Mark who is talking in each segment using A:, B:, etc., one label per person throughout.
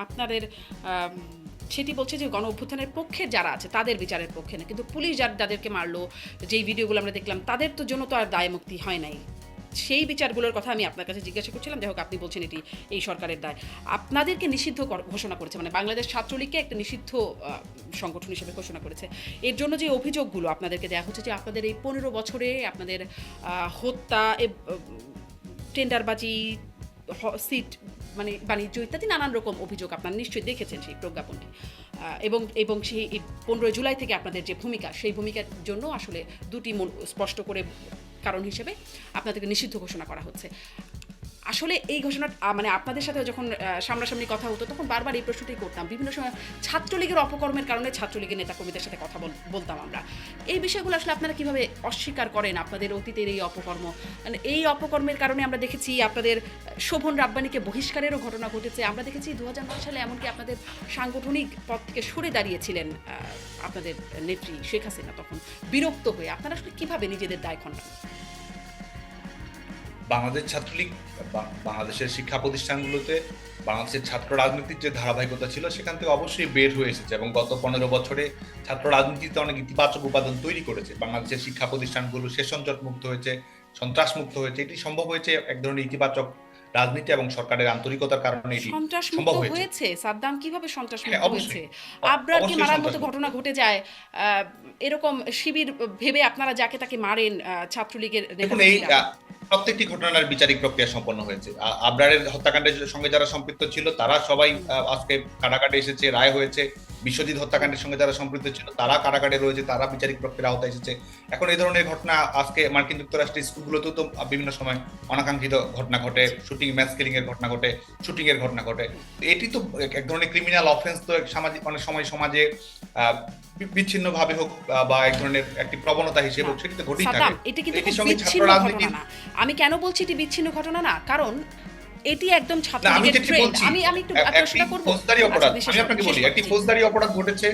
A: আপনাদের সেটি বলছে যে গণ অভ্যুত্থানের পক্ষে যারা আছে তাদের বিচারের পক্ষে না, কিন্তু পুলিশ যাদেরকে মারলো, যেই ভিডিওগুলো আমরা দেখলাম, তাদের তো জন্য তো আর দায় মুক্তি হয় নাই। সেই বিচারগুলোর কথা আমি আপনার কাছে জিজ্ঞাসা করছিলাম। যাই হোক, আপনি বলছেন এটি এই সরকারের দায়। আপনাদেরকে নিষিদ্ধ ঘোষণা করেছে, মানে বাংলাদেশ ছাত্রলীগকে একটা নিষিদ্ধ সংগঠন হিসেবে ঘোষণা করেছে। এর জন্য যে অভিযোগগুলো আপনাদেরকে দেওয়া হচ্ছে যে আপনাদের এই 15 বছরে আপনাদের হত্যা, টেন্ডারবাজি, সিট মানে বাণিজ্য ইত্যাদি নানান রকম অভিযোগ আপনারা নিশ্চয়ই দেখেছেন সেই প্রজ্ঞাপনটি। এবং সেই 15 জুলাই থেকে আপনাদের যে ভূমিকা, সেই ভূমিকার জন্য আসলে দুটি স্পষ্ট করে কারণ হিসেবে আপনাদেরকে নিষিদ্ধ ঘোষণা করা হচ্ছে। আসলে এই ঘোষণা মানে আপনাদের সাথে যখন সামনাসামনি কথা হতো তখন বারবার এই প্রশ্নটাই করতাম। বিভিন্ন সময় ছাত্রলীগের অপকর্মের কারণে ছাত্রলীগের নেতাকর্মীদের সাথে কথা বলতাম আমরা। এই বিষয়গুলো আসলে আপনারা কিভাবে অস্বীকার করেন আপনাদের অতীতের এই অপকর্ম? মানে এই অপকর্মের কারণে আমরা দেখেছি আপনাদের শোভন রাব্বানীকে বহিষ্কারেরও ঘটনা ঘটেছে। আমরা দেখেছি 2009 সালে এমনকি আপনাদের সাংগঠনিক পদ থেকে সরে দাঁড়িয়েছিলেন আপনাদের নেত্রী শেখ হাসিনা, তখন বিরক্ত হয়ে। আপনারা আসলে কিভাবে নিজেদের দায় খণ্ডন?
B: বাংলাদেশ ছাত্রলীগ বাংলাদেশের শিক্ষা প্রতিষ্ঠানগুলোতে বাংলাদেশের ছাত্র রাজনীতির যে ধারাবাহিকতা ছিল সেখান থেকে অবশ্যই বের হয়ে এসেছে এবং গত 15 বছরে ছাত্র রাজনীতিতে অনেক ইতিবাচক উপাদান তৈরি করেছে। বাংলাদেশের শিক্ষা প্রতিষ্ঠানগুলো সেশনজট মুক্ত হয়েছে, সন্ত্রাস মুক্ত হয়েছে। এটি সম্ভব হয়েছে এক ধরনের ইতিবাচক রাজনীতি এবং সরকারের আন্তরিকতার কারণে এটি সম্ভব
A: হয়েছে। সাদ্দাম কিভাবে সন্ত্রাস মুক্ত হয়েছে?
B: অবশ্যই
A: আবরারকে
B: অবশ্যই
A: মারার মতো
B: সন্ত্রাস মুক্ত।
A: ঘটনা ঘটে যায়। এরকম শিবির ভেবে আপনারা যাকে তাকে মারেন, ছাত্রলীগের
B: দেখুন, এই প্রত্যেকটি ঘটনার বিচারিক প্রক্রিয়া সম্পন্ন হয়েছে। আবরারের হত্যাকাণ্ডের সঙ্গে যারা সম্পৃক্ত ছিল তারা সবাই আজকে কারাগারে এসেছে, রায় হয়েছে। বিশ্বজিৎ হত্যাকাণ্ডের সঙ্গে যারা সম্পৃক্ত ছিল তারা কারাগারে রয়েছে, তারা বিচারিক প্রক্রিয়ার আওতায় এসেছে। এখন এই ধরনের ঘটনা আজকে মার্কিন যুক্তরাষ্ট্রের স্কুলগুলোতেও তো বিভিন্ন সময় অনাকাঙ্ক্ষিত ঘটনা ঘটে, শুটিং, ম্যাস কিলিং এর ঘটনা ঘটে, শুটিং এর ঘটনা ঘটে। এটি তো এক ধরনের ক্রিমিনাল অফেন্স। তো সামাজিক অনেক সময় সমাজে বিচ্ছিন্ন ভাবে হোক বা এক ধরনের একটি প্রবণতা হিসেবে হোক, সেটি তো ঘটেই থাকে।
A: এটা কিন্তু বিচ্ছিন্ন ঘটনা না। আমি কেন বলছি এটি বিচ্ছিন্ন ঘটনা না, কারণ এটি একদম ছাত্রলীগের ট্রেন্ড। আমি একটু আলোচনা করব।
B: ফৌজদারি অপরাধ, আমি আপনাকে বলি, একটি ফৌজদারি অপরাধ ঘটেছে,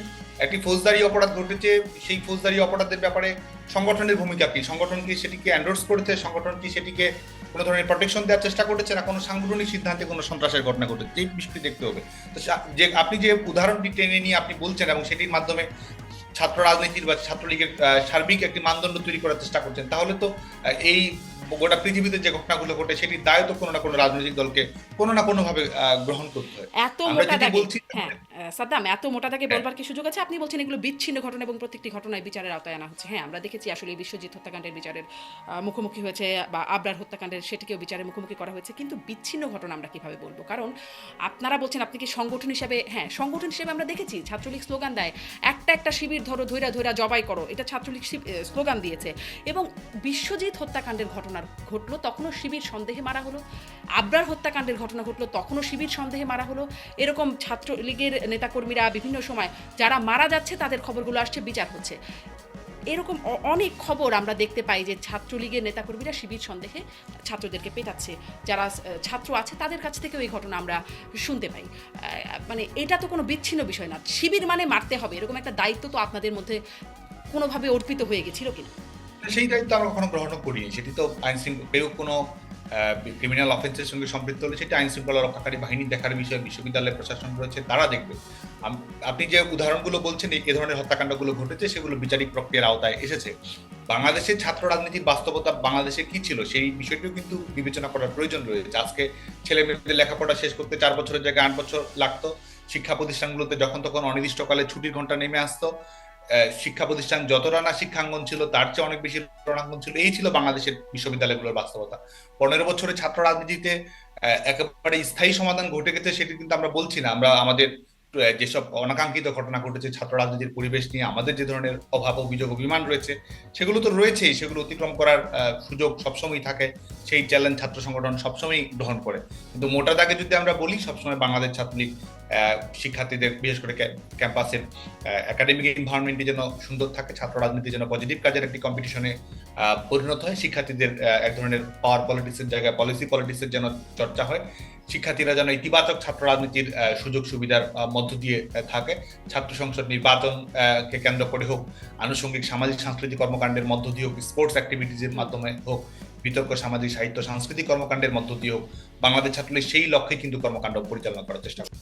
B: সেই ফৌজদারি অপরাধের ব্যাপারে সংগঠনের ভূমিকা কি? সংগঠন কি সেটিকে এন্ডোর্স করেছে? সংগঠন কি সেটিকে কোনো ধরনের প্রোটেকশন দেওয়ার চেষ্টা করেছে, না কোনো সাংগঠনিক সিদ্ধান্তে কোনো সন্ত্রাসের ঘটনা ঘটেছে? এই বিষয়টি দেখতে হবে। তো যে আপনি যে উদাহরণটি টেনে নিয়ে আপনি বলছেন এবং সেটির মাধ্যমে ছাত্র রাজনীতির বা ছাত্রলীগের সার্বিক একটি মানদণ্ড তৈরি করার চেষ্টা করছেন, তাহলে তো এই গোটা পৃথিবীতে যে ঘটনাগুলো ঘটে সেটির দায় তো কোনো না কোনো রাজনৈতিক দলকে কোনো না কোনো ভাবে গ্রহণ করতে হয়।
A: এত মোটা দাগে হ্যাঁ সাদ্দাম, এত মোটা দাগে বলবার কি সুযোগ আছে? আপনি বলছেন এগুলো বিচ্ছিন্ন ঘটনা এবং প্রত্যেকটি ঘটনায় বিচারের আওতায় আনা হচ্ছে। হ্যাঁ, আমরা দেখেছি আসলে বিশ্বজিৎ হত্যাকাণ্ডের বিচারের মুখোমুখি হয়েছে, বা আবরার হত্যাকাণ্ডের সেটিকেও বিচারের মুখোমুখি করা হয়েছে, কিন্তু বিচ্ছিন্ন ঘটনা আমরা কিভাবে বলবো? কারণ আপনারা বলছেন আপনি কি সংগঠন হিসেবে, হ্যাঁ সংগঠন হিসেবে আমরা দেখেছি ছাত্রলীগ স্লোগান দেয়, একটা শিবির ধরো, ধৈরা জবাই করো, এটা ছাত্রলীগ স্লোগান দিয়েছে। এবং বিশ্বজিৎ হত্যাকাণ্ডের ঘটনা ঘটলো, তখনও শিবির সন্দেহে মারা হলো। আবরার হত্যাকাণ্ডের ঘটনা ঘটলো, তখনও শিবির সন্দেহে মারা হলো। এরকম ছাত্রলীগের নেতাকর্মীরা বিভিন্ন সময় যারা মারা যাচ্ছে তাদের খবরগুলো আসছে, বিচার হচ্ছে। এরকম অনেক খবর আমরা দেখতে পাই যে ছাত্রলীগের নেতাকর্মীরা শিবির সন্দেহে ছাত্রদেরকে পেটাচ্ছে। যারা ছাত্র আছে তাদের কাছ থেকেও এই ঘটনা আমরা শুনতে পাই। মানে এটা তো কোনো বিচ্ছিন্ন বিষয় না। শিবির মানে মারতে হবে, এরকম একটা দায়িত্ব তো আপনাদের মধ্যে কোনোভাবে অর্পিত হয়ে গেছিল কিনা?
B: সেই দায়িত্ব আমরা কখনো গ্রহণ করিনি। সেটি তো আইন শৃঙ্খলা, কেউ কোনো ক্রিমিনাল অফেন্সের সঙ্গে সম্পৃক্ত হলে সেটা আইন শৃঙ্খলা রক্ষাকারী বাহিনী দেখার বিষয়, বিশ্ববিদ্যালয় প্রশাসন রয়েছে, তারা দেখবে। আপনি যে উদাহরণগুলো বলছেন এই ধরনের হত্যাকাণ্ডগুলো ঘটেছে, সেগুলো বিচারিক প্রক্রিয়ার আওতায় এসেছে। বাংলাদেশের ছাত্র রাজনীতির বাস্তবতা বাংলাদেশে কি ছিল সেই বিষয়টিও কিন্তু বিবেচনা করার প্রয়োজন রয়েছে। আজকে ছেলে মেয়েদের লেখাপড়া শেষ করতে 4 বছরের জায়গায় 8 বছর লাগতো। শিক্ষা প্রতিষ্ঠানগুলোতে যখন তখন অনির্দিষ্টকালে ছুটির ঘন্টা নেমে আসতো। শিক্ষা প্রতিষ্ঠান যতটা না শিক্ষাঙ্গন ছিল তার চেয়ে অনেক বেশি রণাঙ্গন ছিল। এই ছিল বাংলাদেশের বিশ্ববিদ্যালয়গুলোর বাস্তবতা। 15 বছরে ছাত্র রাজনীতিতে একেবারে স্থায়ী সমাধান ঘটে গেছে সেটি কিন্তু আমরা বলছি না। আমরা আমাদের যেসব অনাকাঙ্ক্ষিত ঘটনা ঘটেছে ছাত্র রাজনীতির পরিবেশ নিয়ে আমাদের যে ধরনের অভাব, অভিযোগ, অভিমান রয়েছে, সেগুলো তো রয়েছেই। সেগুলো অতিক্রম করার সুযোগ সবসময় থাকে। সেই চ্যালেঞ্জ ছাত্র সংগঠন সবসময় গ্রহণ করে। কিন্তু মোটা দাগে যদি আমরা বলি, সবসময় বাংলাদেশ ছাত্রলীগ শিক্ষার্থীদের, বিশেষ করে ক্যাম্পাসের একাডেমিক এনভায়রনমেন্টটি যেন সুন্দর থাকে, ছাত্র রাজনীতি যেন পজিটিভ কাজের একটি কম্পিটিশনে পরিণত হয়, শিক্ষার্থীদের এক ধরনের পাওয়ার পলিটিক্সের জায়গায় পলিসি পলিটিক্সের যেন চর্চা হয়, শিক্ষার্থীরা যেন ইতিবাচক ছাত্র রাজনীতির সুযোগ সুবিধার মধ্য দিয়ে থাকে, ছাত্র সংসদ নির্বাচন কে কেন্দ্র করে হোক, আনুষঙ্গিক সামাজিক সাংস্কৃতিক কর্মকাণ্ডের মধ্য দিয়ে হোক, স্পোর্টস অ্যাক্টিভিটিজের মাধ্যমে হোক, বিতর্ক সামাজিক সাহিত্য সাংস্কৃতিক কর্মকাণ্ডের মধ্য দিয়ে হোক, বাংলাদেশ ছাত্রলীগ সেই লক্ষ্যে কিন্তু কর্মকাণ্ড পরিচালনা করার চেষ্টা করে।